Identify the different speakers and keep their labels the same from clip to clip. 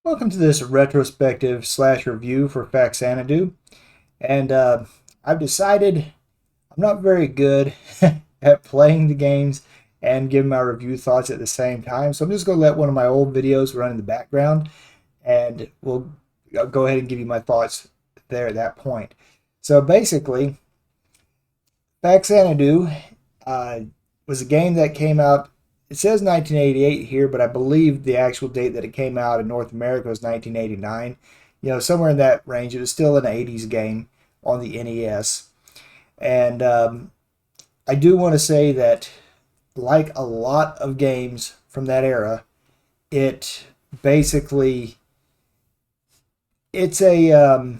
Speaker 1: Welcome to this retrospective slash review for Faxanadu. And I've decided I'm not very good at playing the games and giving my review thoughts at the same time. So I'm just going to let one of my old videos run in the background and I'll go ahead and give you my thoughts there at that point. So basically, Faxanadu uh, was a game that came out. It says 1988 here, but I believe the actual date that it came out in North America was 1989. Somewhere in that range. It was still an 80s game on the NES. And I do want to say that, like a lot of games from that era, it basically it's a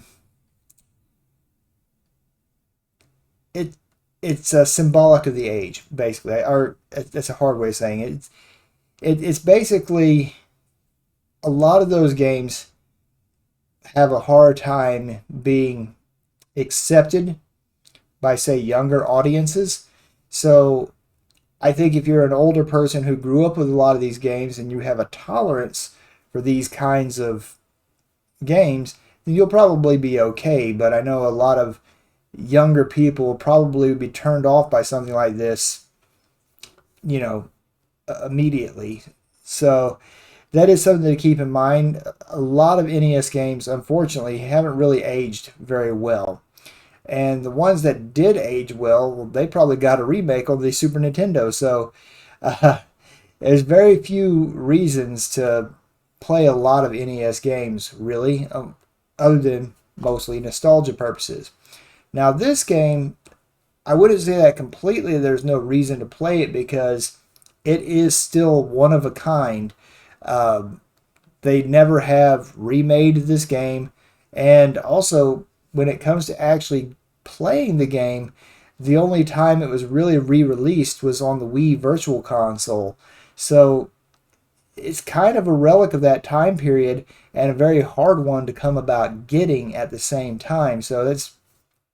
Speaker 1: it it's symbolic of the age, basically, or that's a hard way of saying it. It's basically a lot of those games have a hard time being accepted by, say, younger audiences. So I think if you're an older person who grew up with a lot of these games and you have a tolerance for these kinds of games, then you'll probably be okay. But I know a lot of younger people will probably be turned off by something like this, you know, immediately. So that is something to keep in mind. A lot of NES games, unfortunately, haven't really aged very well. And the ones that did age well, they probably got a remake on the Super Nintendo. So uh, there's very few reasons to play a lot of NES games, really, other than mostly nostalgia purposes. Now, this game, I wouldn't say that completely there's no reason to play it because it is still one of a kind. Um, they never have remade this game. And also, when it comes to actually playing the game, the only time it was really re-released was on the Wii Virtual Console. So it's kind of a relic of that time period and a very hard one to come about getting at the same time. So that's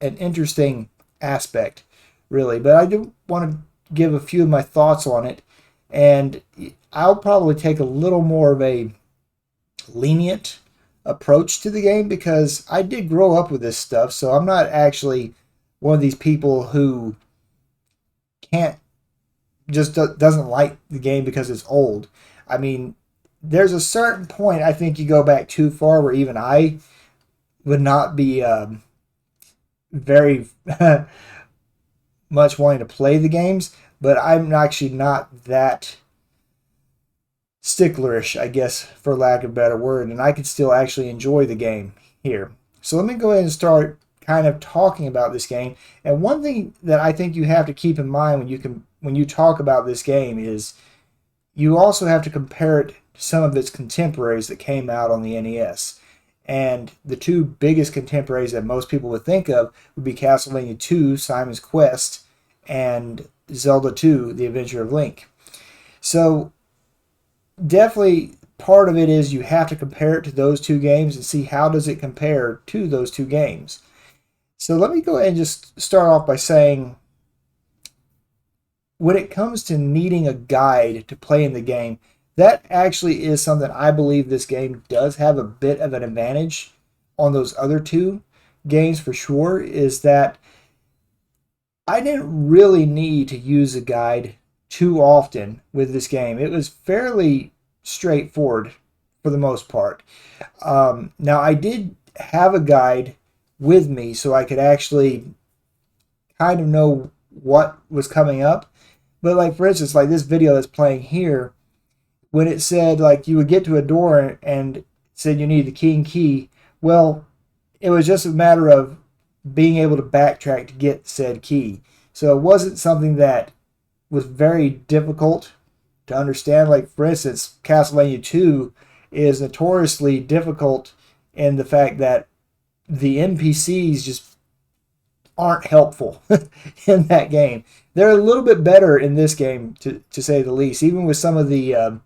Speaker 1: an interesting aspect, really. But I do want to give a few of my thoughts on it, and I'll probably take a little more of a lenient approach to the game because I did grow up with this stuff, so I'm not actually one of these people who can't doesn't like the game because it's old. I mean, there's a certain point I think you go back too far where even I would not be very much wanting to play the games, but I'm actually not that sticklerish, I guess, for lack of a better word, and I could still actually enjoy the game here. So let me go ahead and start kind of talking about this game. And one thing that I think you have to keep in mind when you talk about this game is you also have to compare it to some of its contemporaries that came out on the NES. And the two biggest contemporaries that most people would think of would be Castlevania 2, Simon's Quest, and Zelda 2, The Adventure of Link. So definitely part of it is you have to compare it to those two games and see how does it compare to those two games. So let me go ahead and just start off by saying when it comes to needing a guide to play in the game, that actually is something I believe this game does have a bit of an advantage on those other two games for sure, is that I didn't really need to use a guide too often with this game. It was fairly straightforward for the most part. Now, I did have a guide with me so I could actually kind of know what was coming up. But, like, for instance, like this video that's playing here, when it said, like, you would get to a door and it said you need the king key, well, it was just a matter of being able to backtrack to get said key. So it wasn't something that was very difficult to understand. Like, for instance, Castlevania 2 is notoriously difficult in the fact that the NPCs just aren't helpful in that game. They're a little bit better in this game, to say the least, even with some of the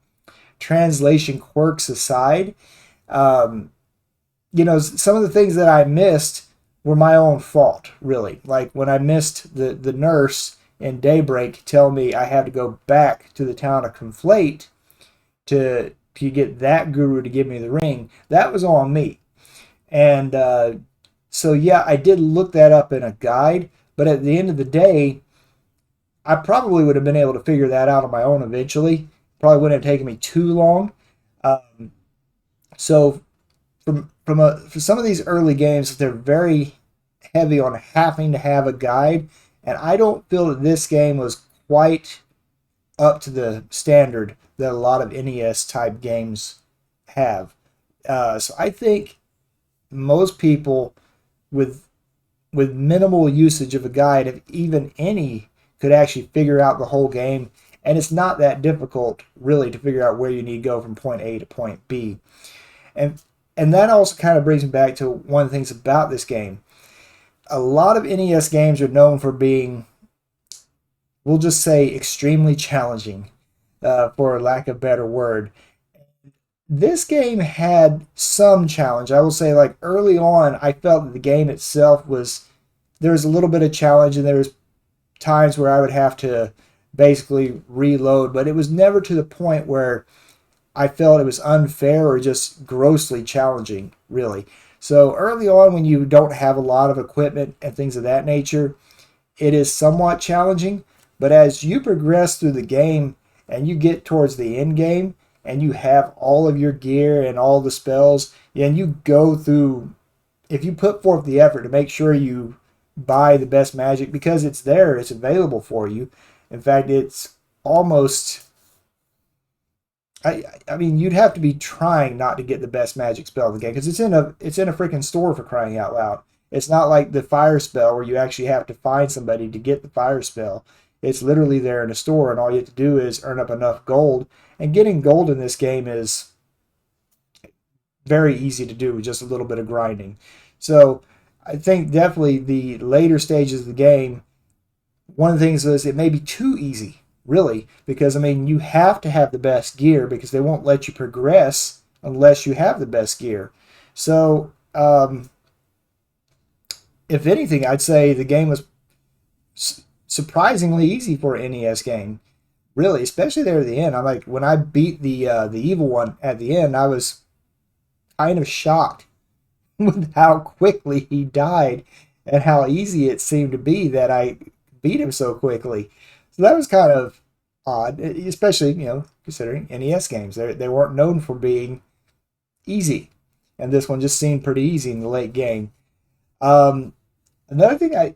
Speaker 1: translation quirks aside. Um, some of the things that I missed were my own fault, really. Like when I missed the nurse in Daybreak tell me I had to go back to the town of Conflate to could get that guru to give me the ring, that was all on me. And so, yeah, I did look that up in a guide, but at the end of the day, I probably would have been able to figure that out on my own eventually. Probably wouldn't have taken me too long. Um, so, for some of these early games, they're very heavy on having to have a guide, and I don't feel that this game was quite up to the standard that a lot of NES type games have. So I think most people with minimal usage of a guide, if even any, could actually figure out the whole game. And it's not that difficult, really, to figure out where you need to go from point A to point B. And and that also kind of brings me back to one of the things about this game. A lot of NES games are known for being, we'll just say, extremely challenging, for lack of a better word. This game had some challenge. I will say, like early on, I felt that the game itself was, there was a little bit of challenge, and there was times where I would have to basically reload, but it was never to the point where I felt it was unfair or just grossly challenging, really. So early on, when you don't have a lot of equipment and things of that nature, it is somewhat challenging. But as you progress through the game and you get towards the end game and you have all of your gear and all the spells, and you go through, if you put forth the effort to make sure you buy the best magic, because it's there, it's available for you. In fact, it's almost, I mean, you'd have to be trying not to get the best magic spell of the game, because it's in a freaking store, for crying out loud. It's not like the fire spell where you actually have to find somebody to get the fire spell. It's literally there in a store, and all you have to do is earn up enough gold. And getting gold in this game is very easy to do with just a little bit of grinding. So I think definitely the later stages of the game, one of the things is it may be too easy, really, because, I mean, you have to have the best gear because they won't let you progress unless you have the best gear. So, if anything, I'd say the game was surprisingly easy for an NES game, really, especially there at the end. I'm like, when I beat the evil one at the end, I was kind of shocked with how quickly he died and how easy it seemed to be that I beat him so quickly. So that was kind of odd, especially, considering NES games. They weren't known for being easy, and this one just seemed pretty easy in the late game. Another thing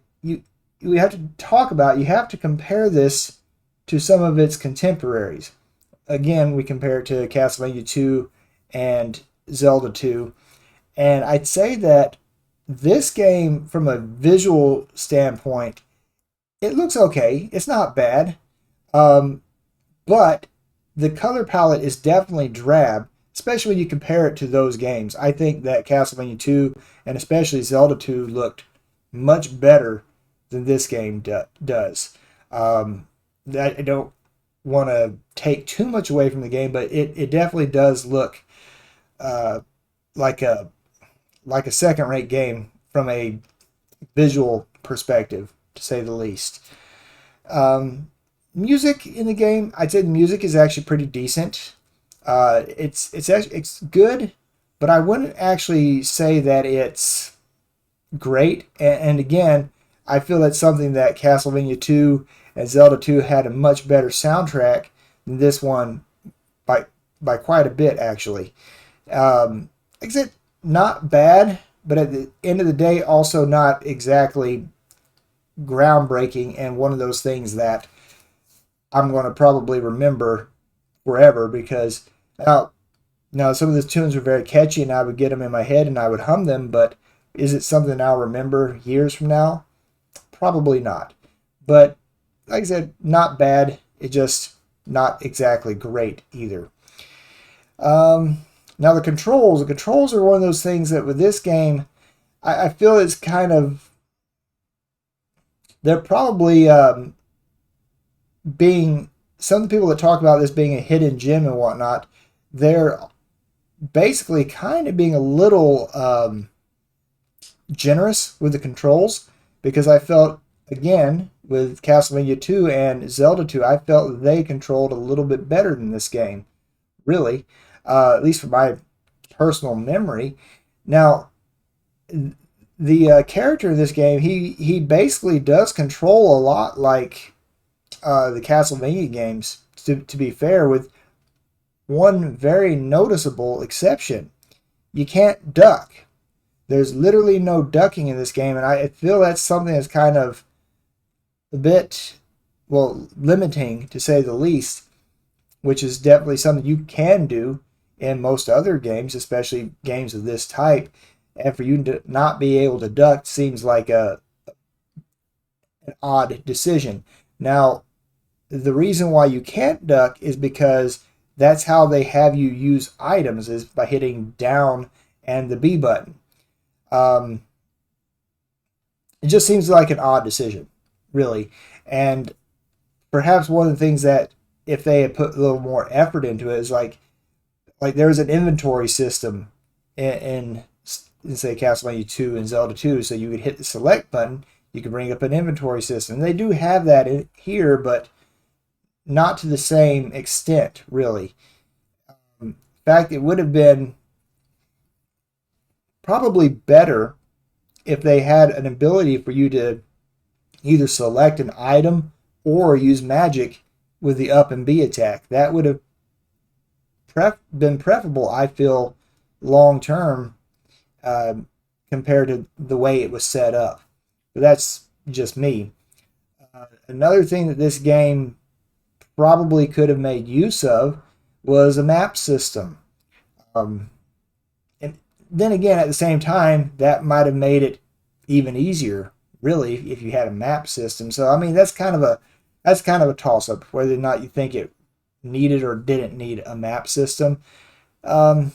Speaker 1: we have to talk about, you have to compare this to some of its contemporaries. Again, we compare it to Castlevania 2 and Zelda 2, and I'd say that this game, from a visual standpoint, it looks okay. It's not bad. But the color palette is definitely drab, especially when you compare it to those games. I think that Castlevania 2 and especially Zelda 2 looked much better than this game does. I don't want to take too much away from the game, but it definitely does look like a second-rate game from a visual perspective, to say the least. Music in the game, I'd say the music is actually pretty decent. It's good, but I wouldn't actually say that it's great. And again, I feel that's something that Castlevania 2 and Zelda 2 had a much better soundtrack than this one by quite a bit, actually. Like I said, not bad, but at the end of the day, also not exactly groundbreaking, and one of those things that I'm going to probably remember forever, because now some of the tunes were very catchy and I would get them in my head and I would hum them, but is it something I'll remember years from now? Probably not. But like I said, not bad. It just not exactly great either. Now the controls are one of those things that with this game, I feel it's kind of, they're probably being, some of the people that talk about this being a hidden gem and whatnot, they're basically kind of being a little generous with the controls, because I felt, again, with Castlevania 2 and Zelda 2, I felt they controlled a little bit better than this game, really. at least for my personal memory. Now, the character in this game, he basically does control a lot like the Castlevania games. To be fair, with one very noticeable exception, you can't duck. There's literally no ducking in this game, and I feel that's something that's kind of a bit, well, limiting to say the least, which is definitely something you can do in most other games, especially games of this type. And for you to not be able to duck seems like an odd decision. Now, the reason why you can't duck is because that's how they have you use items, is by hitting down and the B button. Um, it just seems like an odd decision, really. And perhaps one of the things that if they had put a little more effort into it is like there's an inventory system in say Castlevania 2 and Zelda 2, so you could hit the select button, you could bring up an inventory system. They do have that in here, but not to the same extent, really. In fact, it would have been probably better if they had an ability for you to either select an item or use magic with the up and B attack. That would have been preferable, I feel, long term uh, compared to the way it was set up. But that's just me. Another thing that this game probably could have made use of was a map system. Um, and then again, at the same time, that might have made it even easier, really, if you had a map system. So I mean, that's kind of a toss up whether or not you think it needed or didn't need a map system. Um,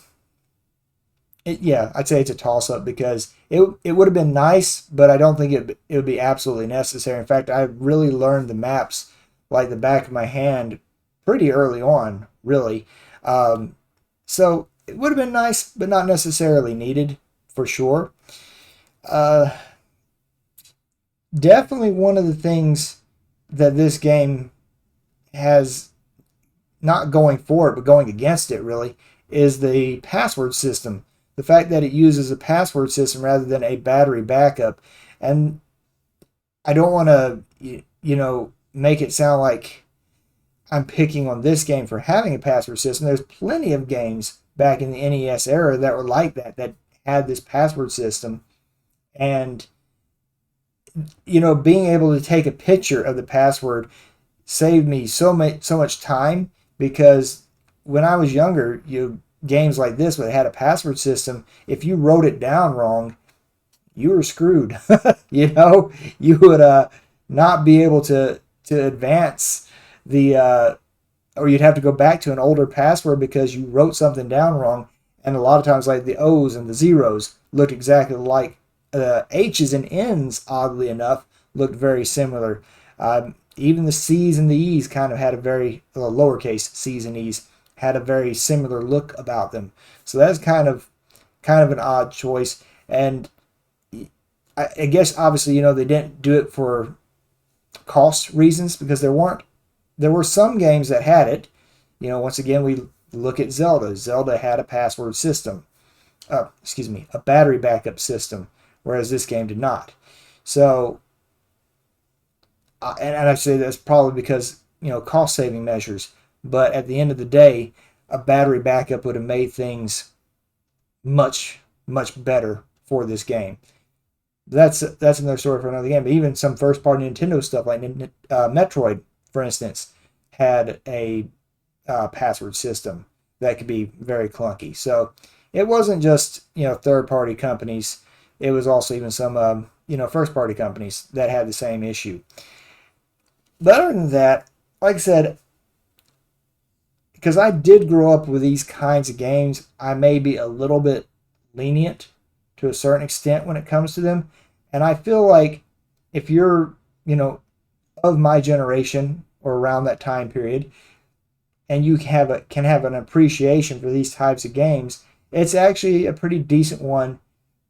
Speaker 1: yeah, I'd say it's a toss up because it would have been nice, but I don't think it would be absolutely necessary. In fact, I really learned the maps like the back of my hand pretty early on, really. Um, so it would have been nice, but not necessarily needed for sure. Uh, Definitely one of the things that this game has not going for it, but going against it really, is the password system. The fact that it uses a password system rather than a battery backup. And I don't want to, make it sound like I'm picking on this game for having a password system. There's plenty of games back in the NES era that were like that had this password system. And, being able to take a picture of the password saved me so much time because when I was younger, games like this that had a password system, if you wrote it down wrong, you were screwed. You would not be able to advance the or you'd have to go back to an older password because you wrote something down wrong. And a lot of times, like the O's and the zeros looked exactly like H's and N's. Oddly enough, looked very similar. Even the C's and the E's kind of had a very lowercase C's and E's had a very similar look about them. So that's kind of an odd choice. And I guess obviously they didn't do it for cost reasons because there were some games that had it. Once again we look at Zelda. Zelda had a password system. A battery backup system, whereas this game did not. So, and I say that's probably because cost saving measures. But at the end of the day, a battery backup would have made things much better for this game. That's another story for another game. But even some first party Nintendo stuff like Metroid, for instance, had a password system that could be very clunky. So it wasn't just third party companies. It was also even some first party companies that had the same issue. But other than that, like I said, because I did grow up with these kinds of games, I may be a little bit lenient to a certain extent when it comes to them. And I feel like if you're, of my generation or around that time period, and you can have an appreciation for these types of games, it's actually a pretty decent one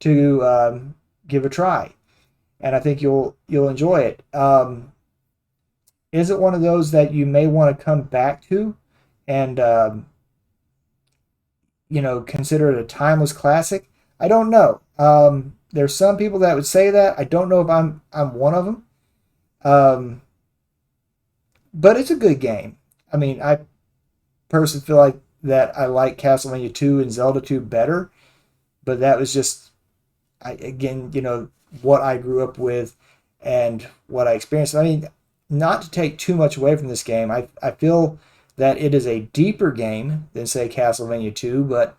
Speaker 1: to give a try, and I think you'll enjoy it. Is it one of those that you may want to come back to and consider it a timeless classic? I don't know. There's some people that would say that. I don't know if I'm one of them. Um, but it's a good game. I mean, I personally feel like that I like Castlevania 2 and Zelda 2 better, but that was just again, what I grew up with and what I experienced. I mean, not to take too much away from this game, I feel that it is a deeper game than say Castlevania 2, but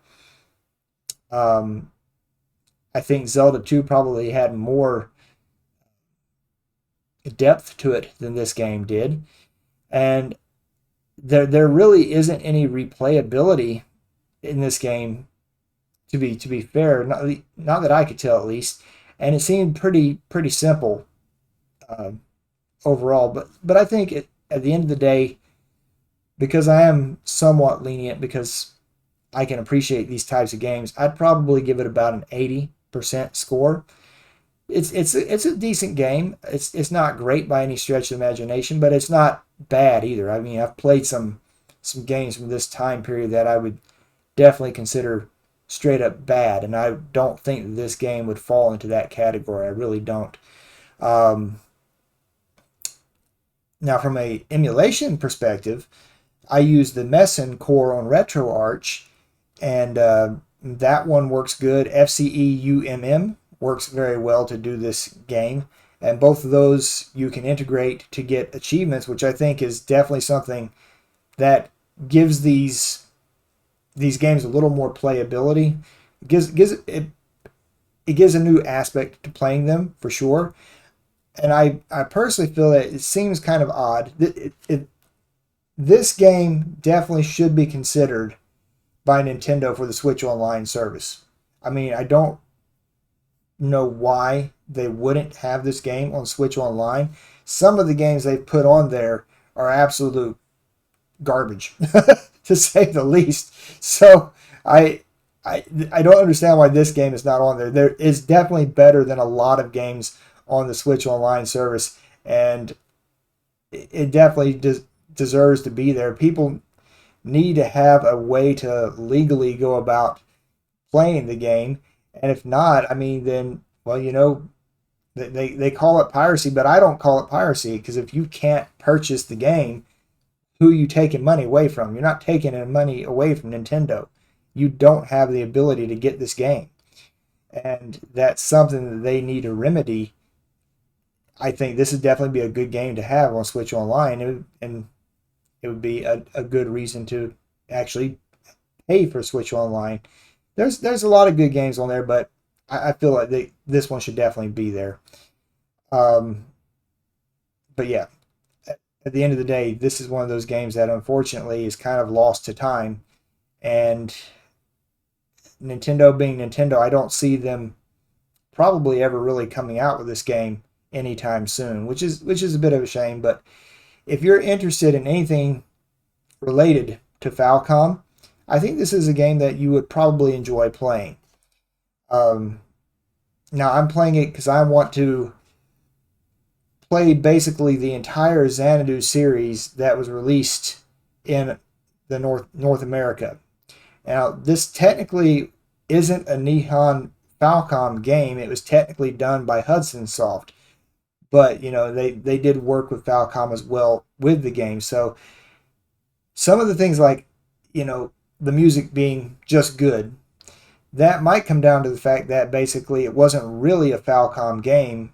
Speaker 1: um, I think Zelda 2 probably had more depth to it than this game did. And there really isn't any replayability in this game to be fair, not that I could tell at least. And it seemed pretty simple uh, overall. But I think at the end of the day, because I am somewhat lenient, because I can appreciate these types of games, I'd probably give it about an 80% score. It's a decent game. It's not great by any stretch of the imagination, but it's not bad either. I mean, I've played some games from this time period that I would definitely consider straight up bad, and I don't think that this game would fall into that category. I really don't. Um, Now, from a emulation perspective, I use the Messen core on RetroArch, and that one works good. FCEUMM works very well to do this game, and both of those you can integrate to get achievements, which I think is definitely something that gives these games a little more playability. It gives a new aspect to playing them for sure. And I personally feel that it seems kind of odd. This game definitely should be considered by Nintendo for the Switch Online service. I mean, I don't know why they wouldn't have this game on Switch Online. Some of the games they've put on there are absolute garbage, to say the least. So I, I don't understand why this game is not on there. There is definitely better than a lot of games on the Switch Online service, and it definitely deserves to be there. People need to have a way to legally go about playing the game, and if not, I mean, then well, they call it piracy, but I don't call it piracy, because if you can't purchase the game, who are you taking money away from? You're not taking any money away from Nintendo. You don't have the ability to get this game, and that's something that they need to remedy. I think this would definitely be a good game to have on Switch Online, and it would be a good reason to actually pay for Switch Online. There's a lot of good games on there, but I feel like this one should definitely be there. Um, but yeah, at the end of the day, this is one of those games that unfortunately is kind of lost to time. And Nintendo being Nintendo, I don't see them probably ever really coming out with this game anytime soon, which is a bit of a shame. But if you're interested in anything related to Falcom, I think this is a game that you would probably enjoy playing. Um, Now I'm playing it because I want to play basically the entire Xanadu series that was released in the North America. Now this technically isn't a Nihon Falcom game. It was technically done by Hudson Soft, but they did work with Falcom as well with the game. So some of the things like the music being just good, that might come down to the fact that basically it wasn't really a Falcom game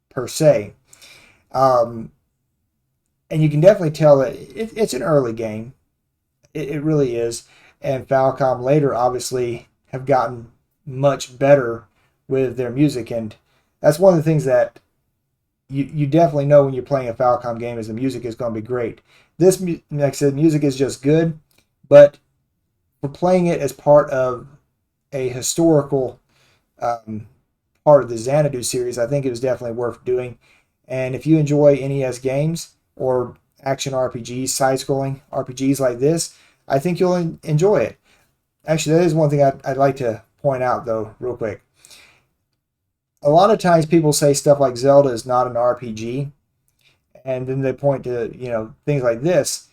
Speaker 1: per se. Um, and you can definitely tell that it's an early game. It really is. And Falcom later obviously have gotten much better with their music. And that's one of the things that you definitely know when you're playing a Falcom game is the music is going to be great. This, like I said, music is just good. But for playing it as part of a historical part of the Xanadu series, I think it was definitely worth doing. And if you enjoy NES games or action RPGs, side-scrolling RPGs like this, I think you'll enjoy it. Actually, that is one thing I'd like to point out, though, real quick. A lot of times people say stuff like Zelda is not an RPG, and then they point to, things like this.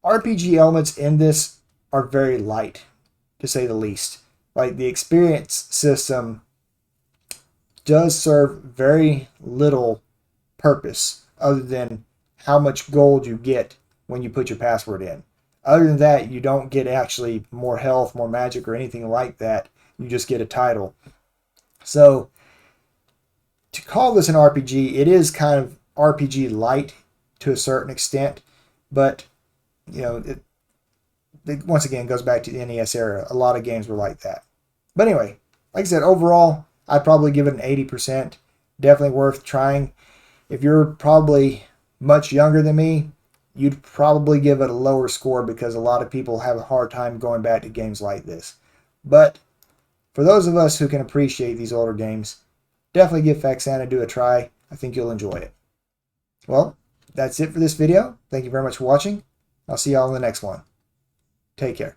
Speaker 1: RPG elements in this are very light. to say the least. Like, the experience system does serve very little purpose other than how much gold you get when you put your password in. Other than that, you don't get actually more health, more magic, or anything like that. You just get a title. So, to call this an RPG, it is kind of RPG light to a certain extent, but you know, it once again goes back to the NES era. A lot of games were like that. But anyway, like I said, overall, I'd probably give it an 80%. Definitely worth trying. If you're probably much younger than me, you'd probably give it a lower score because a lot of people have a hard time going back to games like this. But for those of us who can appreciate these older games, definitely give Faxanadu a try. I think you'll enjoy it. Well, that's it for this video. Thank you very much for watching. I'll see y'all in the next one. Take care.